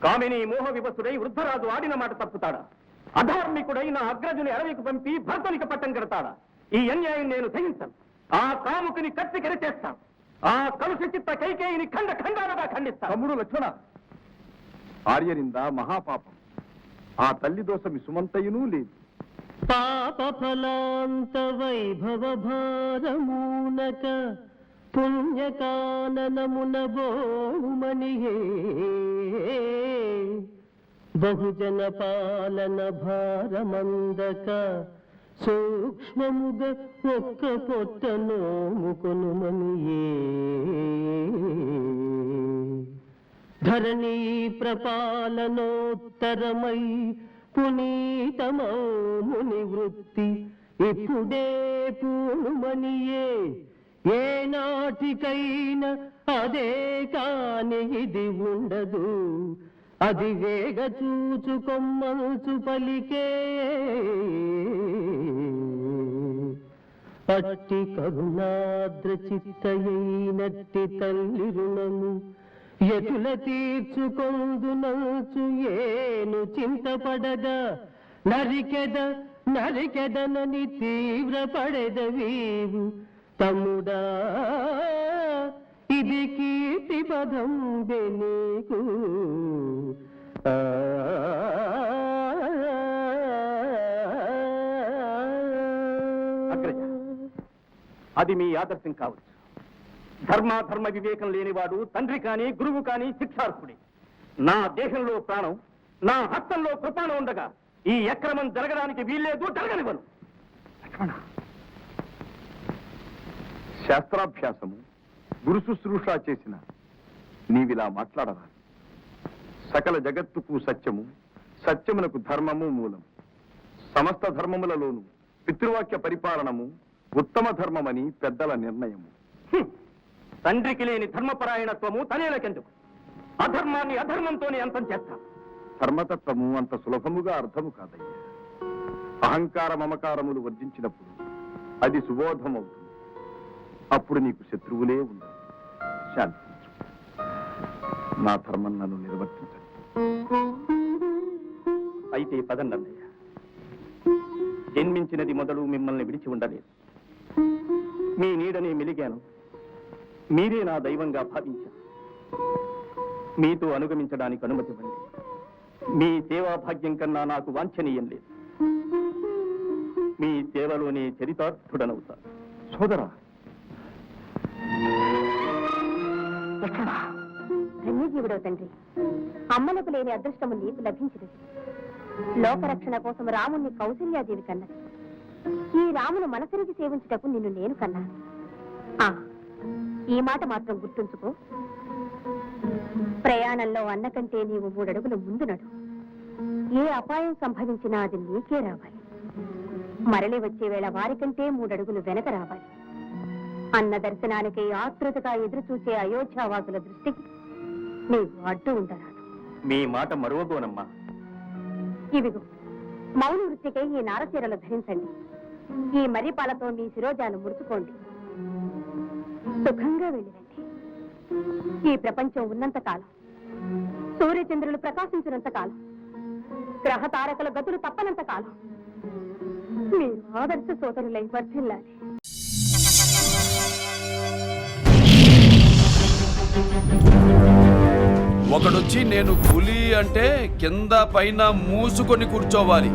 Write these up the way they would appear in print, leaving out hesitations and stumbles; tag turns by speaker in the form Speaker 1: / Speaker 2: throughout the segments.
Speaker 1: కామిని మోహ వివసుడై వృద్ధరాజు ఆడిన మాట తప్పుతాడా? అధార్మికుడై నా అగ్రజుని అడవికి పంపి భర్తనికి పట్టం కడతాడా? ఈ అన్యాయం నేను సహించను. ఆ కాముకుని కత్తి కరిచేస్తాను. ఆ కలుష చిత్త కైకేయిని ఖండ ఖండాలుగా ఖండిస్తాను.
Speaker 2: తమ్ముడు లక్ష్మణ, ఆర్యనింద మహాపాపం. ఆ తల్లి దోషమి సుమంతయునూ లేదు.
Speaker 3: పాప ఫలాంత వైభవ భారమూనక పుణ్యకాననమున బోమనియే బహుజన పాలన భారమందక సూక్ష్మముగ ఒక్క పొట్ట నోముకొనుమనియే ధరణీ ప్రపాలనోత్తరమై పునీతమౌ ముని వృత్తి ఇప్పుడే పూనుమనియే ఏ నాటికైనా అదే కాని ఇది ఉండదు అది వేగ చూచుకొమ్మల్చు పలికే అట్టి కరుణాద్ర చిత్తయైనట్టి తల్లి రుణము ఎటుల తీర్చుకొందునల్చు ఏను చింతపడగా నరికెదనని తీవ్రపడెదవీవు తమ్ముడా ఇది కీర్తి పదం నీకు
Speaker 1: అది మీ ఆదర్శం కావచ్చు. ధర్మ వివేకం లేనివాడు తండ్రి కాని గురువు కాని శిక్షార్హుడి. నా దేహంలో ప్రాణం, నా హస్తంలో కృపాణం ఉండగా ఈ అక్రమం జరగడానికి వీల్లేదు, జరగనివ్వను.
Speaker 2: శాస్త్రాభ్యాసము గురు శుశ్రూష చేసిన నీవిలా మాట్లాడరా? సకల జగత్తుకు సత్యము, సత్యమునకు ధర్మము మూలం. సమస్త ధర్మములలోనూ పితృవాక్య పరిపాలనము ఉత్తమ ధర్మమని పెద్దల నిర్ణయము.
Speaker 1: తండ్రికి లేని ధర్మపరాయణత్వము తనేలకెందుకు? అధర్మాన్ని అధర్మంతోనే అంతం చేస్తాం.
Speaker 2: ధర్మతత్వము అంత సులభముగా అర్థము కాదయ్యా. అహంకార మమకారములు వర్జించినప్పుడు అది సుబోధమవుతుంది. అప్పుడు నీకు శత్రువులే ఉండవు. శాంతి, నా ధర్మం నన్ను నిర్వర్తించండి.
Speaker 1: అయితే పదండన్నయ్య. జన్మించినది మొదలు మిమ్మల్ని విడిచి ఉండలేదు. మీ నీడనే మెలిగాను. మీరే నా దైవంగా భావించాను. మీతో అనుగమించడానికి అనుమతి ఇవ్వండి. మీ సేవా భాగ్యం కన్నా నాకు వాంఛనీయం లేదు. మీ సేవలోనే చరితార్థుడనవుతాను.
Speaker 2: సోదరా,
Speaker 4: ధన్యజీవుడవు తండ్రి. అమ్మలకు లేని అదృష్టము నీకు లభించినది. లోకరక్షణ కోసం రాముణ్ణి కౌసల్యాదేవి కన్నది. ఈ రామును మనసరికి సేవించుటకు నిన్ను నేను కన్నాను. ఈ మాట మాత్రం గుర్తుంచుకో. ప్రయాణంలో అన్న కంటే నీవు 3 అడుగులు ముందు నడు. ఏ అపాయం సంభవించినా అది నీకే రావాలి. మరలి వచ్చే వేళ వారికంటే 3 అడుగులు వెనక రావాలి. అన్న దర్శనానికి ఆతృతగా ఎదురు చూసే అయోధ్యావాసుల దృష్టికి నీవు అడ్డు ఉండరాదు.
Speaker 1: మీ మాట మరువగోనమ్మా.
Speaker 4: ఇవిగో మౌన వృత్తికై ఈ నారచీరలు ధరించండి. ఈ మర్రిపాలతో మీ శిరోజాలు ముడుచుకోండి. సుఖంగా వెళ్ళిరండి. ఈ ప్రపంచం ఉన్నంత కాలం, సూర్యచంద్రులు ప్రకాశించినంత కాలం, గ్రహ తారకల గతులు తప్పనంత కాలం మీరు ఆదర్శ సోదరులై వర్ధిల్లాలి.
Speaker 5: ఒకడొచ్చి నేను పులి అంటే కింద పైన మూసుకొని కూర్చోవాలి.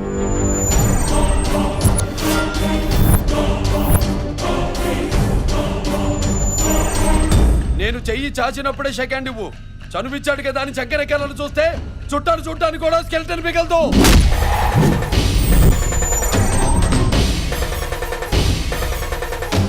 Speaker 5: నేను చెయ్యి చాచినప్పుడే సెకండ్ ఇవ్వు. చనువిచ్చాడు కదా అని చక్కెర చూస్తే చుట్టాను చూడటానికి కూడా స్కెల్టన్ మిగలదు.